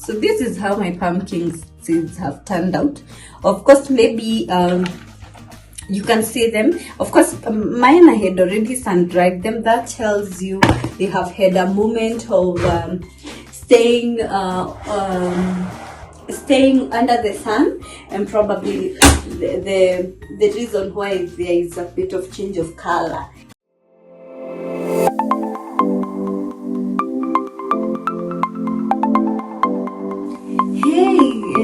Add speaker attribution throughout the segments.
Speaker 1: So this is how my pumpkin seeds have turned out. Of course, maybe you can see them. Of course, mine I had already sun-dried them. That tells you they have had a moment of staying under the sun, and probably the reason why there is a bit of change of color.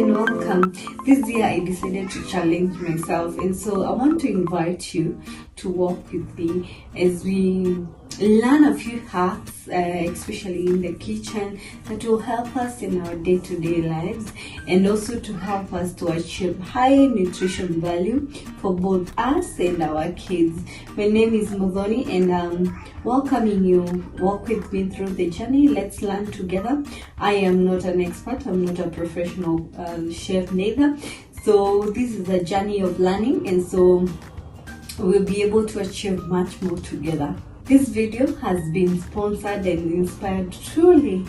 Speaker 1: Welcome. This year I decided to challenge myself, and so I want to invite you to walk with me as we learn a few hacks, especially in the kitchen, that will help us in our day-to-day lives, and also to help us to achieve high nutrition value for both us and our kids. My name is Muthoni, and I'm welcoming you. Walk with me through the journey. Let's learn together. I am not an expert. I'm not a professional chef neither. So this is a journey of learning, and so we'll be able to achieve much more together. This video has been sponsored and inspired truly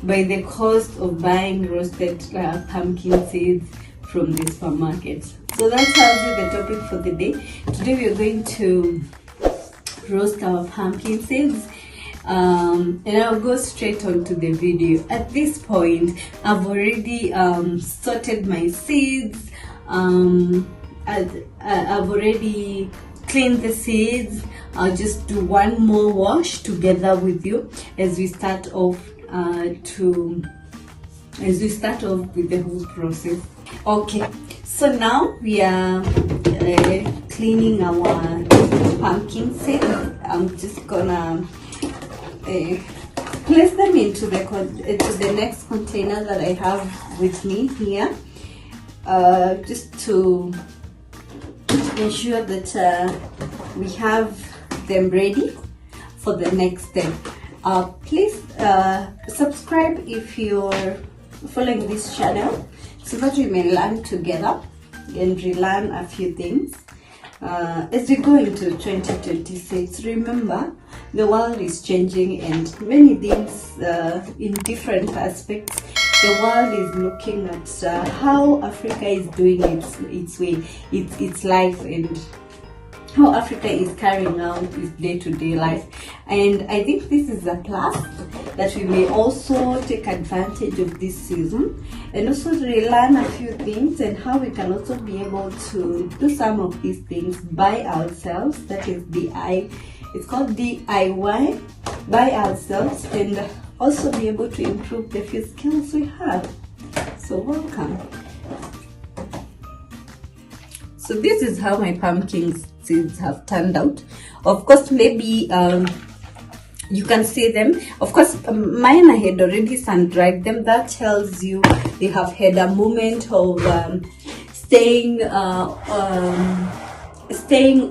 Speaker 1: by the cost of buying roasted pumpkin seeds from the supermarket. So that tells you the topic for the day. Today we are going to roast our pumpkin seeds, and I'll go straight on to the video. At this point, I've already sorted my seeds. I've already cleaned the seeds. I'll just do one more wash together with you as we start off with the whole process. Okay, so now we are cleaning our pumpkin seeds. I'm just gonna place them into the next container that I have with me here, just to ensure that we have them ready for the next step. Please subscribe if you're following this channel, so that we may learn together and relearn a few things as we go into 2026. Remember, the world is changing, and many things in different aspects. The world is looking at how Africa is doing its life, and how Africa is carrying out its day-to-day life. And I think this is a plus that we may also take advantage of this season, and also relearn a few things, and how we can also be able to do some of these things by ourselves. That is it's called DIY, by ourselves, and also be able to improve the few skills we have. So welcome. So this is how my pumpkin seeds have turned out. Of course, maybe you can see them. Of course, mine I had already sun-dried them. That tells you they have had a moment of staying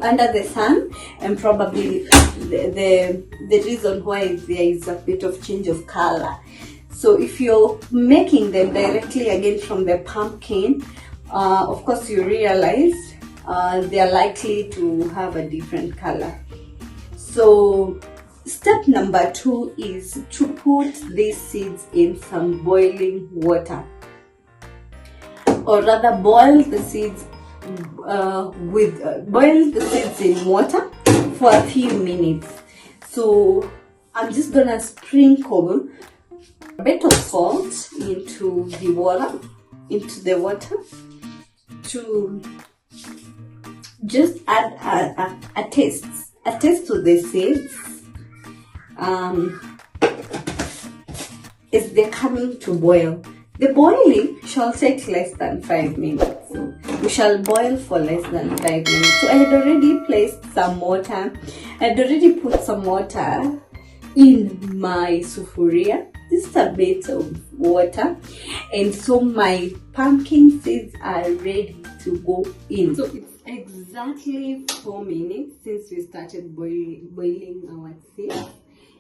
Speaker 1: under the sun, and probably the reason why there is a bit of change of color. So if you're making them directly again from the pumpkin, of course you realize they are likely to have a different color. So step number 2 is to put these seeds in some boiling water, or rather boil the seeds in water for a few minutes. So I'm just gonna sprinkle a bit of salt into the water to just add a taste to the seeds as they're coming to boil. The boiling shall take less than 5 minutes. So we shall boil for less than 5 minutes. So I had already placed some water. I had already put some water in my sufuria, just a bit of water, and so my pumpkin seeds are ready to go in. So it's exactly 4 minutes since we started boiling our seeds,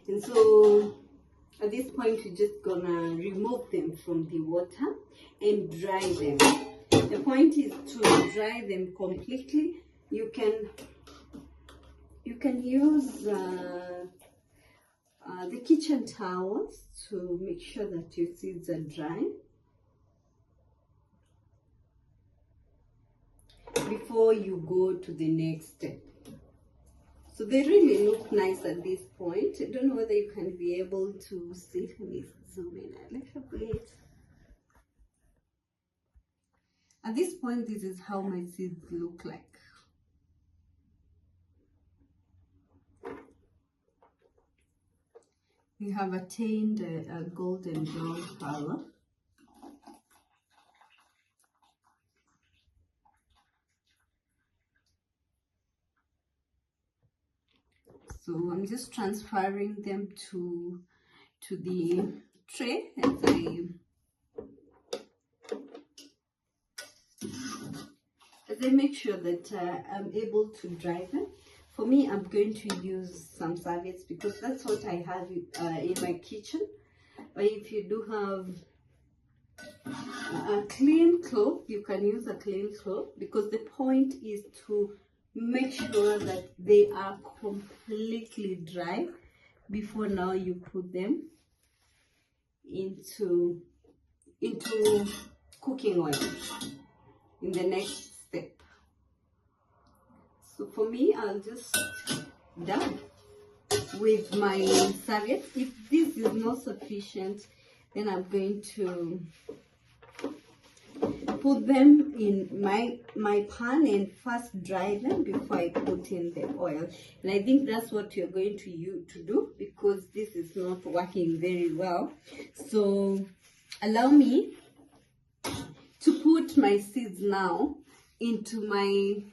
Speaker 1: and so at this point we're just gonna remove them from the water and dry them. The point is to dry them completely. You can use the kitchen towels to make sure that your seeds are dry. before you go to the next step. So they really look nice at this point. I don't know whether you can be able to see. Let me zoom in a little bit. At this point, this is how my seeds look like. We have attained a golden brown color. So I'm just transferring them to the tray as I make sure that I'm able to dry them. For me, I'm going to use some serviettes because that's what I have in my kitchen. But if you do have a clean cloth, you can use a clean cloth, because the point is to make sure that they are completely dry before now you put them into cooking oil in the next step. So for me, I'll just dab with my serviette. If this is not sufficient, then I'm going to put them in my pan and first dry them before I put in the oil. And I think that's what you're going to do, because this is not working very well. So allow me to put my seeds now into my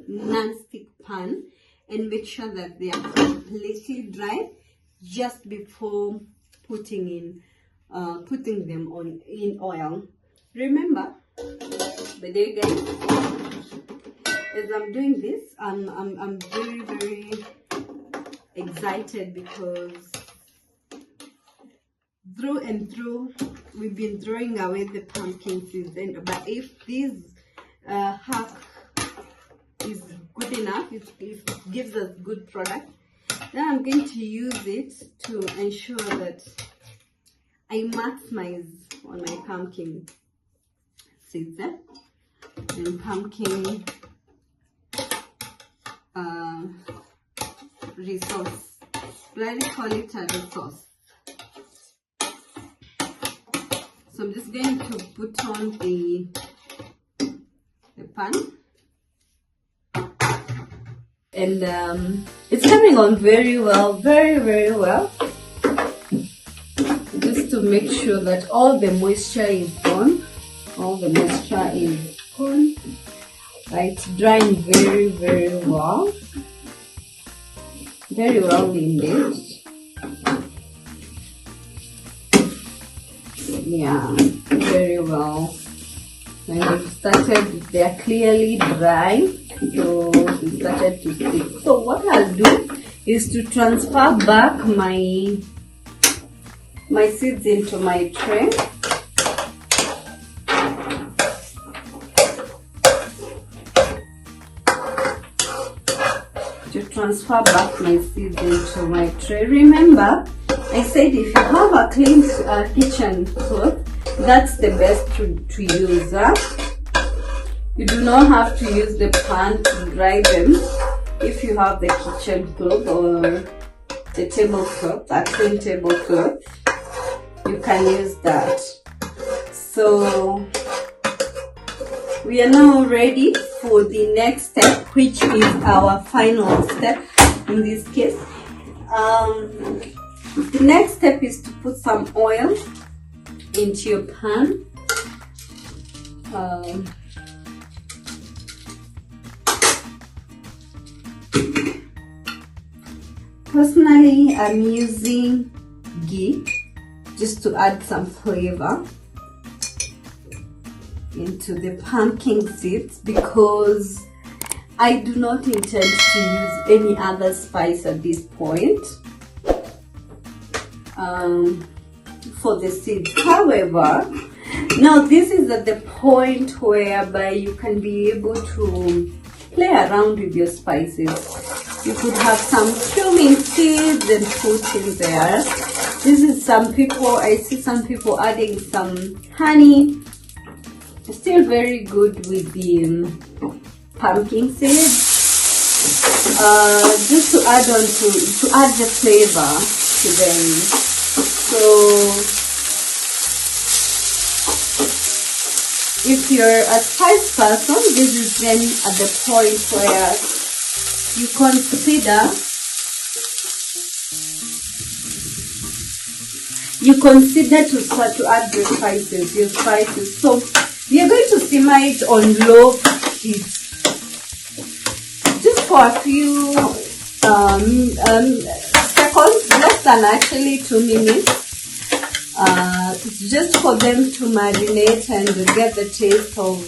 Speaker 1: non-stick pan and make sure that they are completely dry just before putting them in oil. Remember, by the way, guys, as I'm doing this, I'm very, very excited, because through and through we've been throwing away the pumpkin seeds, but if this hack is good enough, it gives us good product, then I'm going to use it to ensure that I maximize on my pumpkin seeds and pumpkin resource. I call it a resource. So I'm just going to put on the pan, and it's coming on very well, very well. Just to make sure that all the moisture is gone. It's drying very well. Very well indeed. Yeah, very well. When we started, they are clearly dry, so we started to stick. So what I'll do is to transfer back my seeds into my tray. Transfer back my seeds into my tray. Remember, I said if you have a clean kitchen cloth, that's the best to use. You do not have to use the pan to dry them. If you have the kitchen cloth or the tablecloth, a clean tablecloth, you can use that. So we are now ready for the next step, which is our final step in this case. The next step is to put some oil into your pan. Personally, I'm using ghee just to add some flavor into the pumpkin seeds, because I do not intend to use any other spice at this point for the seeds. However, now this is at the point whereby you can be able to play around with your spices. You could have some cumin seeds and put in there. This is I see some people adding some honey. It's still very good with the pumpkin seeds, just to add the flavor to them. So if you're a spice person, this is then at the point where you consider to start to add your spices. So we are going to simmer it on low heat just for a few seconds, less than actually 2 minutes. It's just for them to marinate and get the taste of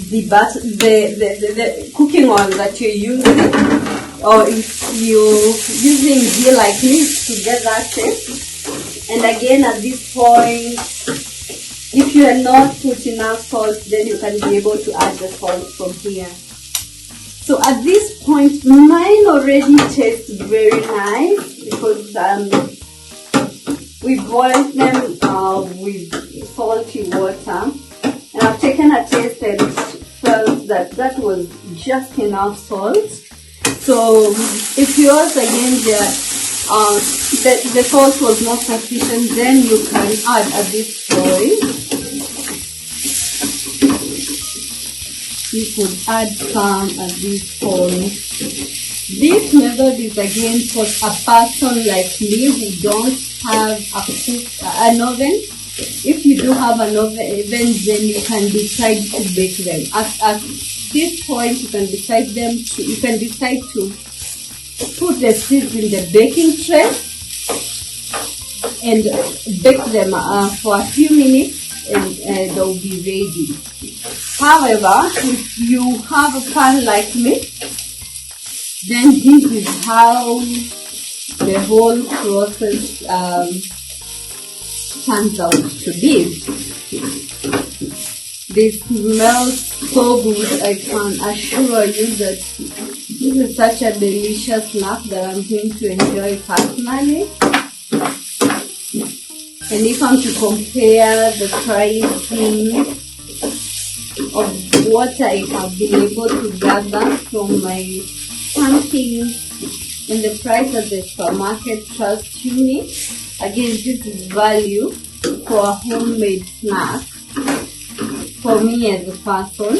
Speaker 1: the cooking oil that you're using, or if you're using ghee like me, to get that taste. And again, at this point, if you are not put enough salt, then you can be able to add the salt from here. So at this point, mine already tastes very nice because we boiled them with salty water, and I've taken a taste and felt that was just enough salt. So if yours again the salt was not sufficient, then you can add at this point. You could add some at this point. This method is again for a person like me who don't have an oven. If you do have an oven, then you can decide to bake them. At this point, you can decide to put the seeds in the baking tray and bake them for a few minutes, and they'll be ready. However, if you have a pan like me, then this is how the whole process turns out to be. This smells so good. I can assure you that this is such a delicious snack that I'm going to enjoy personally. And if I'm to compare the pricing of what I have been able to gather from my pumpkins and the price at the supermarket, trust me, again, this is value for a homemade snack for me as a person.